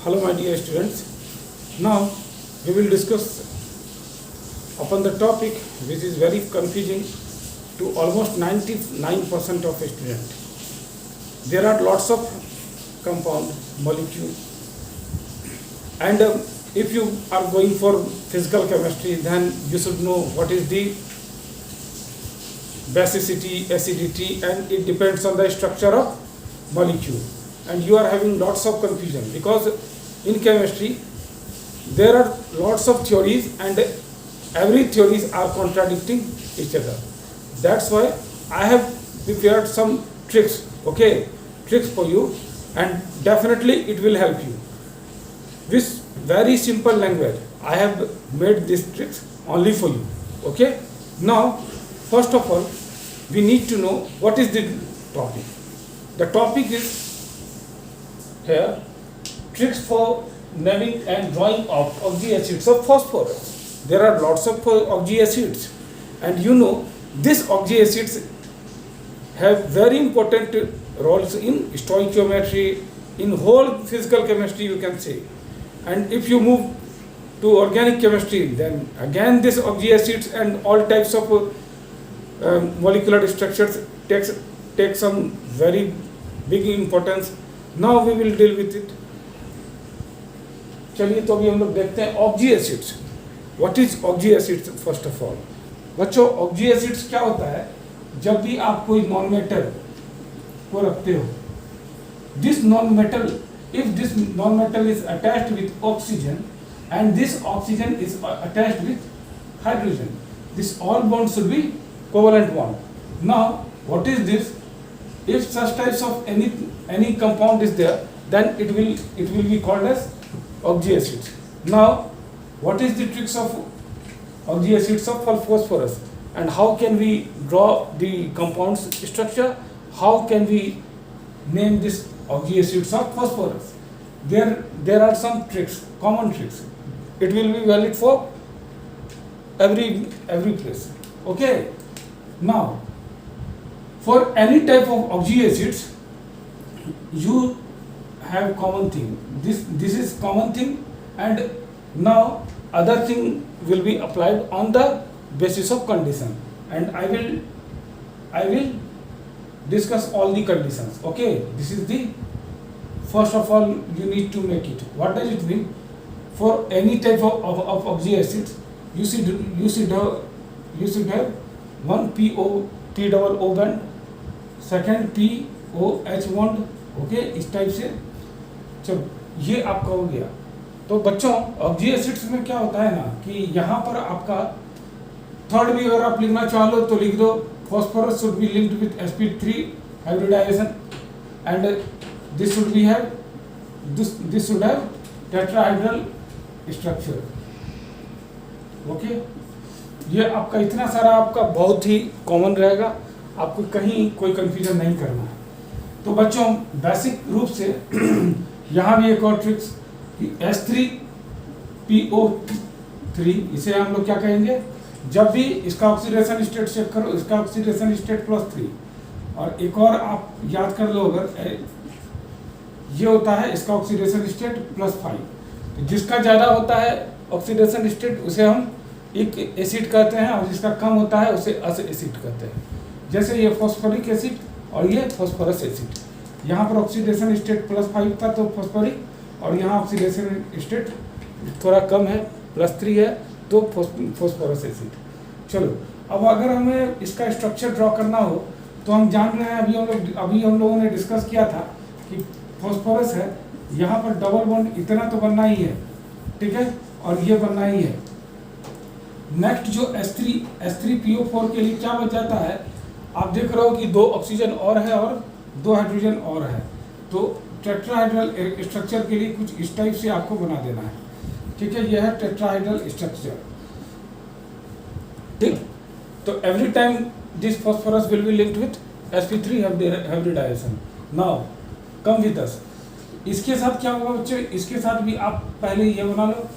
Hello my dear students. Now we will discuss upon the topic which is very confusing to almost 99% of students. There are lots of compound molecule and if you are going for physical chemistry, then you should know what is the basicity, acidity, and it depends on the structure of molecule. And you are having lots of confusion because in chemistry there are lots of theories and every theories are contradicting each other. That's why I have prepared some tricks, okay, tricks for you, and definitely it will help you. With very simple language, I have made these tricks only for you, okay. Now, first of all, we need to know what is the topic. The topic is here, tricks for naming and drawing of oxy acids of phosphorus. There are lots of oxy acids, and you know these oxy acids have very important roles in stoichiometry, in whole physical chemistry you can say. And if you move to organic chemistry, then again these oxy acids and all types of molecular structures take some very big importance. Now we will deal with it. चलिए तो अभी हम लोग देखते हैं oxy acids. What is oxy acids first of all. बच्चों oxy acids क्या होता है? जब भी आप कोई नॉन मेटल को रखते हो, this non metal, if this non-metal is attached with oxygen and this oxygen is attached with hydrogen, this all bonds should be covalent bond. Now what is this? If such types of any compound is there, then it will be called as oxy acids. Now what is the tricks of oxy acids of phosphorus, and how can we draw the compound's structure? How can we name this oxy acids of phosphorus? There are some tricks, common tricks. It will be valid for every place. Okay. Now, for any type of oxy acids, you have common thing. This is common thing, and now other thing will be applied on the basis of condition, and I will discuss all the conditions. Okay, this is the first of all you need to make it. What does it mean? For any type of oxy acids, you should have one P double O bond, second POH bond. Okay, इस type से. चलो ये आपका हो गया. तो बच्चों oxy acids में क्या होता है ना कि यहाँ पर आपका थर्ड भी अगर आप लिखना चाहो तो लिख दो. phosphorus should be linked with sp3 hybridization, and this should have tetrahedral structure. Okay, ये आपका इतना सारा आपका बहुत ही कॉमन रहेगा, आपको कहीं कोई कंफ्यूजन नहीं करना है. तो बच्चों बेसिक रूप से यहाँ भी एक और ट्रिक्स कि H3PO3, इसे हम लोग क्या कहेंगे? जब भी इसका ऑक्सीडेशन स्टेट चेक करो, इसका ऑक्सीडेशन स्टेट +3, और एक और आप याद कर लो, अगर ये होता है इसका ऑक्सीडेशन स्टेट +5. तो जिसका ज़्यादा होता है ऑक्सीडेशन स्टेट उसे हम एक एसिड कहते हैं, और जिसका कम होता है उसे अस एसिड कहते हैं. जैसे ये फॉस्फोरिक एसिड और ये फॉस्फोरस एसिड. यहाँ पर ऑक्सीडेशन स्टेट +5 था तो फॉस्फोरिक, और यहाँ ऑक्सीडेशन स्टेट थोड़ा कम है, +3 है, तो फॉस्फोरस एसिड. चलो अब अगर हमें इसका स्ट्रक्चर ड्रॉ करना हो तो हम जान रहे हैं, अभी हम लोगों ने डिस्कस किया था कि फॉस्फोरस है, यहाँ पर डबल बॉन्ड इतना तो बनना ही है, ठीक है, और ये बनना ही है. नेक्स्ट जो H3PO4 के लिए क्या बच जाता है? आप देख रहे हो कि 2 ऑक्सीजन और है और 2 हाइड्रोजन और है, तो टेट्राहेड्रल स्ट्रक्चर के लिए कुछ इस टाइप से आपको बना देना है. ठीक है, यह है टेट्राहेड्रल स्ट्रक्चर. ठीक, तो every time this phosphorus will be linked with sp3 hybridisation. Now come with us. इसके साथ क्या होगा बच्चों? इसके साथ भी आप पहले ये बना लो,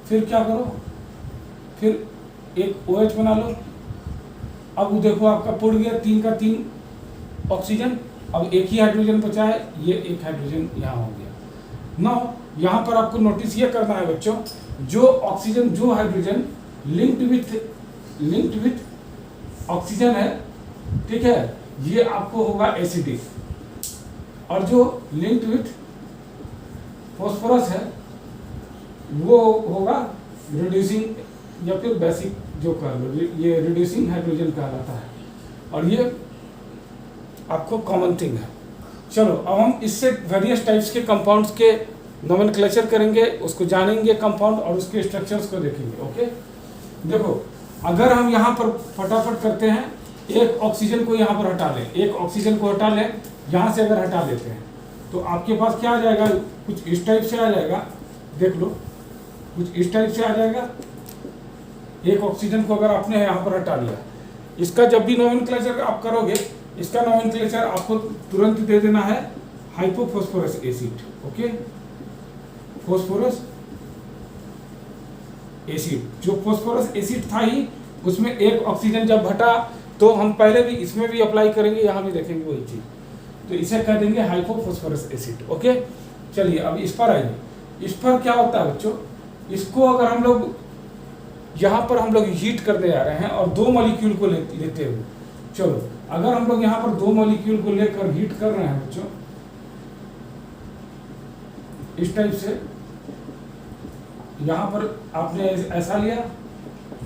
फिर क्या करो, फिर एक OH बना लो. अब देखो आपका पुड़ गया 3 का 3 ऑक्सीजन, अब एक ही हाइड्रोजन बचा है, ये एक हाइड्रोजन यहाँ हो गया. नाउ यहाँ पर आपको नोटिस ये करना है बच्चों, जो ऑक्सीजन, जो हाइड्रोजन लिंक्ड विथ ऑक्सीजन है, ठीक है, ये आपको होगा एसिडिक, और जो लिंक्ड विथ फॉस्फोरस है वो होगा रिड्यूसिंग या फिर बेसिक, जो कह लो ये रिड्यूसिंग हाइड्रोजन कहलाता है, और ये आपको कॉमन थिंग है। चलो अब हम इससे वेरियस टाइप्स के कंपाउंड्स के नोमेनक्लेचर करेंगे, उसको जानेंगे कंपाउंड और उसके स्ट्रक्चर्स को देखेंगे। ओके, देखो अगर हम यहाँ पर फटाफट करते हैं, एक ऑक्सीजन को यहाँ पर हटा लें, एक ऑक्सीजन को हटा लें, यहाँ से अगर हटा देते हैं तो आपके पास क्या आ जाएगा, कुछ इस टाइप से आ जाएगा, देख लो कुछ इस टाइप से आ जाएगा। एक ऑक्सीजन को अगर आपने यहाँ पर हटा लिया, इसका जब भी नोमेनक्लेचर आप करोगे, इसका नोमेनक्लेचर आपको तुरंत दे देना है hypophosphorous acid. Okay, phosphorous acid, जो फॉस्फोरस एसिड था ही, उसमें एक ऑक्सीजन जब हटा तो हम पहले भी इसमें भी अप्लाई करेंगे, यहाँ भी देखेंगे वही चीज, तो इसे कह देंगे हाइपोफॉस्फोरस एसिड। ओके, चलिए अब इस पर आइए। इस पर क्या होता है बच्चों, इसको अगर हम लोग यहाँ पर हम लोग हीट करने जा रहे हैं और दो मॉलिक्यूल को लेते हुए, चलो अगर हम लोग यहाँ पर दो मॉलिक्यूल को लेकर हीट कर रहे हैं बच्चों, इस टाइप से, यहाँ पर आपने ऐसा लिया,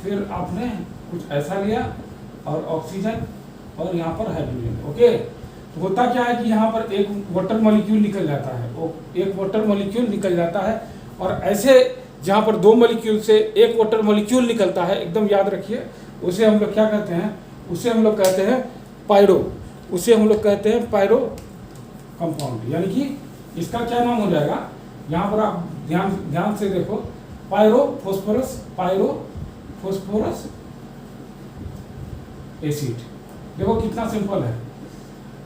फिर आपने कुछ ऐसा लिया, और ऑक्सीजन और यहाँ पर हाइड्रोजन। ओके, तो होता क्या है कि यहाँ पर एक वाटर मॉलिक्यूल निकल जाता है, वो एक वाटर मॉलिक्यूल निकल जाता है, और ऐसे जहाँ पर दो मॉलिक्यूल से एक वाटर मॉलिक्यूल निकलता है, एकदम याद रखिए, उसे हम लोग क्या कहते हैं, उसे हम लोग कहते हैं पायरो, उसे हम लोग कहते हैं पायरो कंपाउंड। यानी कि इसका क्या नाम हो जाएगा, यहाँ पर आप ध्यान से देखो, पायरो फोस्फोरस एसिड। देखो कितना सिंपल है।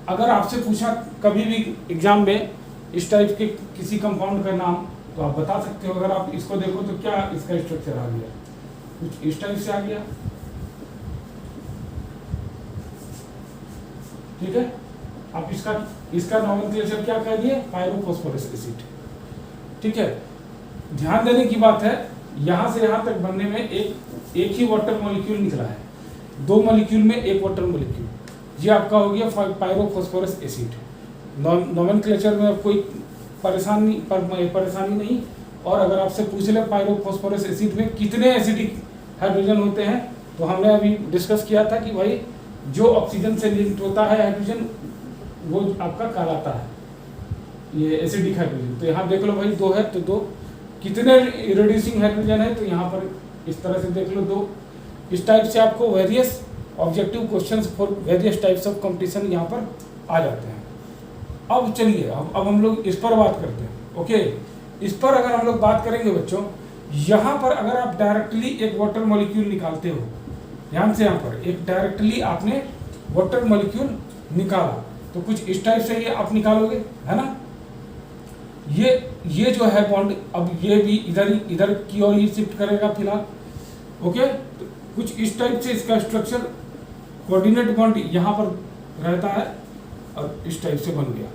अगर आपसे पूछा कभी भी एग्जाम में इस टाइप के किसी कंपाउंड का नाम, तो आप बता सकते हो। अगर आप इसको देखो तो क्या इसका स्ट्रक्चर आ गया, कुछ इस टाइप से आ गया, ठीक है। आप इसका नोमेनक्लेचर क्या कह दिए, पायरोफॉस्फोरस एसिड, ठीक है। ध्यान देने की बात है, यहां से यहां तक बनने में एक ही वाटर मॉलिक्यूल निकला है, दो मॉलिक्यूल में एक वाटर मॉलिक्यूल, ये आपका हो गया पायरोफॉस्फोरस एसिड। नोमेनक्लेचर में कोई परेशानी नहीं। और अगर आपसे पूछ ले पायरोफॉस्फोरस एसिड में कितने एसिडिक हाइड्रोजन होते हैं, तो हमने अभी डिस्कस किया था कि भाई जो ऑक्सीजन से लिंक्ड होता है हाइड्रोजन, वो आपका कहलाता है ये एसिडिक हाइड्रोजन। तो यहाँ देख लो भाई, दो है तो दो, कितने रिड्यूसिंग हाइड्रोजन है, तो यहाँ पर इस तरह से देख लो दो। इस टाइप से आपको various objective questions for various types of competition यहाँ पर आ जाते हैं। अब चलिए अब हम लोग इस पर बात करते हैं। ओके, इस पर अगर हम लोग बात करेंगे बच्चों, यहाँ पर अगर आप डायरेक्टली एक वाटर मॉलिक्यूल निकालते हो, ध्यान से यहाँ पर एक डायरेक्टली आपने वाटर मॉलिक्यूल निकाला, तो कुछ इस टाइप से ये आप निकालोगे, है ना। ये जो है बॉन्ड, अब ये भी इधर की ओर ही शिफ्ट करेगा फिलहाल। ओके, तो कुछ इस टाइप से इसका स्ट्रक्चर, कोऑर्डिनेट बॉन्ड यहाँ पर रहता है और इस टाइप से बन गया।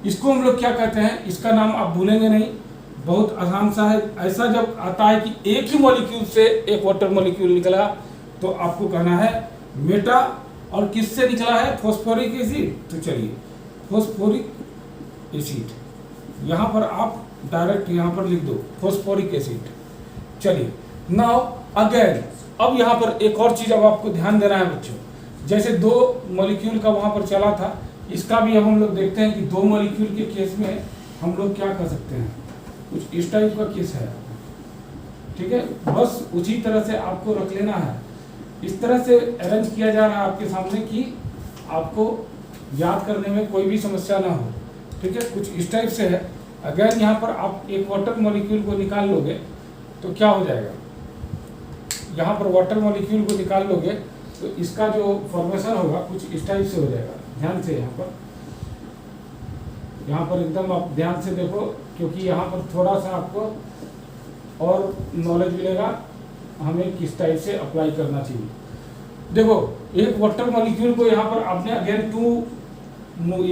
इसको हम लोग क्या कहते हैं, इसका नाम आप भूलेंगे नहीं, बहुत आसान सा है। ऐसा जब आता है कि एक ही मॉलिक्यूल से एक वाटर मॉलिक्यूल निकला, तो आपको कहना है मेटा, और किससे निकला है, फॉस्फोरिक एसिड। तो चलिए फॉस्फोरिक एसिड, यहाँ पर आप डायरेक्ट यहाँ पर लिख दो फॉस्फोरिक एसिड। चलिए नाउ अगेन, अब यहाँ पर एक और चीज अब आपको ध्यान देना है बच्चों, जैसे दो मॉलिक्यूल का वहां पर चला था, इसका भी अब हम लोग देखते हैं कि दो मॉलिक्यूल के केस में हम लोग क्या कर सकते हैं, कुछ इस टाइप का केस है, ठीक है। बस उसी तरह से आपको रख लेना है, इस तरह से अरेंज किया जा रहा है आपके सामने कि आपको याद करने में कोई भी समस्या ना हो, ठीक है। कुछ इस टाइप से है। अगर यहाँ पर आप एक वाटर मॉलिक्यूल को निकाल लोगे तो क्या हो जाएगा, यहाँ पर वाटर मॉलिक्यूल को निकाल लोगे तो इसका जो फॉर्मेशन होगा कुछ इस टाइप से हो जाएगा। ध्यान से यहाँ पर एकदम आप ध्यान से देखो, क्योंकि यहाँ पर थोड़ा सा आपको और नॉलेज मिलेगा हमें किस टाइप से अप्लाई करना चाहिए। देखो एक वाटर मॉलिक्यूल को यहाँ पर आपने again 2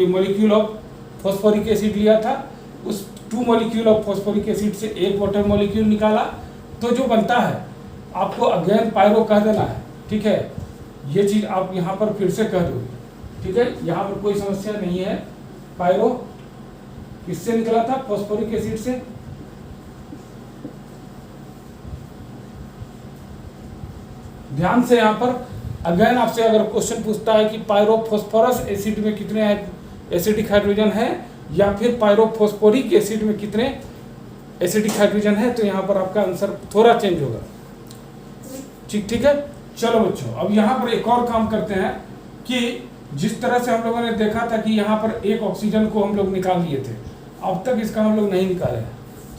molecule of phosphoric acid लिया था, उस 2 मॉलिक्यूल ऑफ फॉस्फोरिक एसिड से 1 वाटर मॉलिक्यूल निकाला, तो जो बनता है आपको अगेन पायरो कह देना है, ठीक है। ये चीज़ आप यहाँ पर फिर से कह दोगे, ठीक है, यहाँ पर कोई समस्या नहीं है। पायरो किससे निकला था? फॉस्फोरिक एसिड से। ध्यान से यहाँ पर अगेन आपसे अगर क्वेश्चन पूछता है कि पायरोफॉस्फोरस एसिड में कितने एसिडिक हाइड्रोजन है या फिर पायरोफॉस्फोरिक एसिड में कितने एसिडिक हाइड्रोजन है, तो यहाँ पर आपका आंसर थोड़ा चेंज होगा। ठीक है। चलो बच्चों, अब यहाँ पर एक और काम करते हैं कि जिस तरह से हम लोगों ने देखा था कि यहाँ पर एक ऑक्सीजन को हम लोग निकाल लिए थे, अब तक इसका हम लोग नहीं निकाले हैं।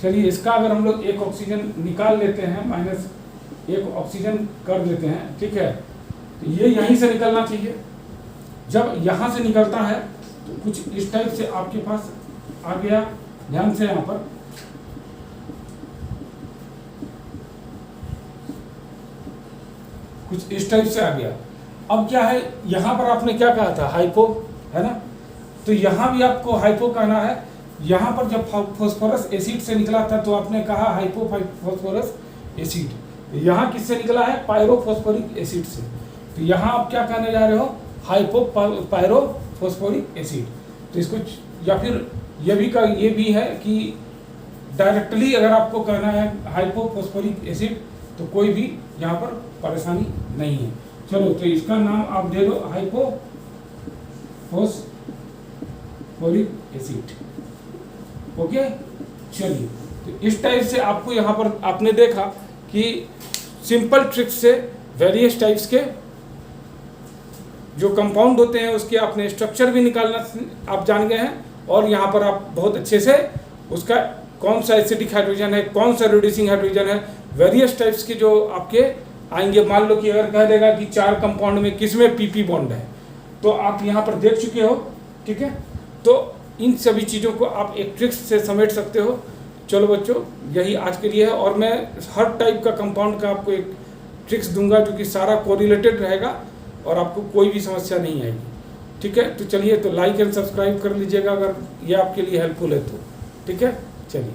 चलिए इसका अगर हम लोग एक ऑक्सीजन निकाल लेते हैं, -1 ऑक्सीजन कर देते हैं, ठीक है, तो ये यहीं से निकलना चाहिए। जब यहाँ से निकलता है तो कुछ इस टाइप से आपके पास आ गया। ध्यान से यहाँ पर कुछ इस टाइप से आ गया। अब क्या है, यहाँ पर आपने क्या कहा था? हाइपो, है ना, तो यहाँ भी आपको हाइपो कहना है। यहाँ पर जब फॉस्फोरस एसिड से निकला था तो आपने कहा हाइपो फॉस्फोरस एसिड। यहाँ किससे निकला है? पायरोफॉस्फोरिक एसिड से। तो यहाँ आप क्या कहने जा रहे हो? Hypo pyrophosphoric acid. तो इसको, या फिर ये भी है कि डायरेक्टली अगर आपको कहना है हाइपोफॉस्फोरिक एसिड तो कोई भी यहाँ पर परेशानी नहीं है। चलो, तो इसका नाम आप दे दो हाइपोफॉस्फोरिक एसिड। ओके, चलिए, तो इस टाइप से आपको यहाँ पर आपने देखा कि सिंपल ट्रिक्स से वेरियस टाइप्स के जो कंपाउंड होते हैं उसके आपने स्ट्रक्चर भी निकालना आप जान गए हैं, और यहाँ पर आप बहुत अच्छे से उसका कौन सा एसिडिक हाइड्रोजन है, कौन सा रिड्यूसिंग हाइड्रोजन है, वेरियस टाइप्स के जो आपके आएंगे। मान लो कि अगर कह देगा कि 4 कंपाउंड में किसमें PP बॉन्ड है, तो आप यहाँ पर देख चुके हो, ठीक है। तो इन सभी चीज़ों को आप एक ट्रिक्स से समेट सकते हो। चलो बच्चों, यही आज के लिए है, और मैं हर टाइप का कंपाउंड का आपको एक ट्रिक्स दूंगा जो कि सारा कोरिलेटेड रहेगा और आपको कोई भी समस्या नहीं आएगी, ठीक है। तो चलिए, तो लाइक एंड सब्सक्राइब कर लीजिएगा अगर ये आपके लिए हेल्पफुल है तो, ठीक है। चलिए।